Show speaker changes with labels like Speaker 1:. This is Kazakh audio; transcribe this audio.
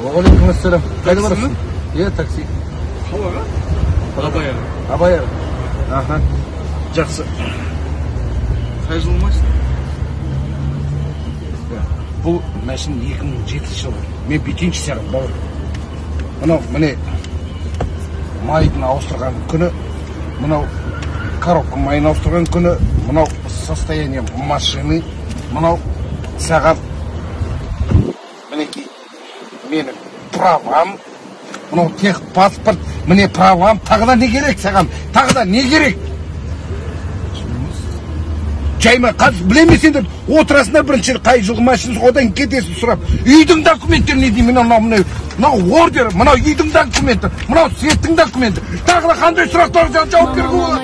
Speaker 1: Алейкум ассалам. Қайда барасың? Такси.
Speaker 2: Қалаға? Абай.
Speaker 1: Абай. Аха. Жақсы.
Speaker 2: Қай жыл машина?
Speaker 1: Бұл машина 2007 жылы. Мен бетенші саған бауыр. Мынау, міне, майын ауыстырған күні, мынау коробка майын ауыстырған күні, мынау состояние машины, мынау саған, мінекей, менің правам, мынау техпаспорт, міне правам, тағыда не керек саған? Тағыда не керек? Жайма, қазір білемін сендер отырасында бірінші қай жылғы машинасы одан кетесін сұрап. Үйдің документтері не деймін, мынау ордер, мынау үйдің документі, мынау светтің документі. Тағыда қандай сұрақтарға жауап беруге болады?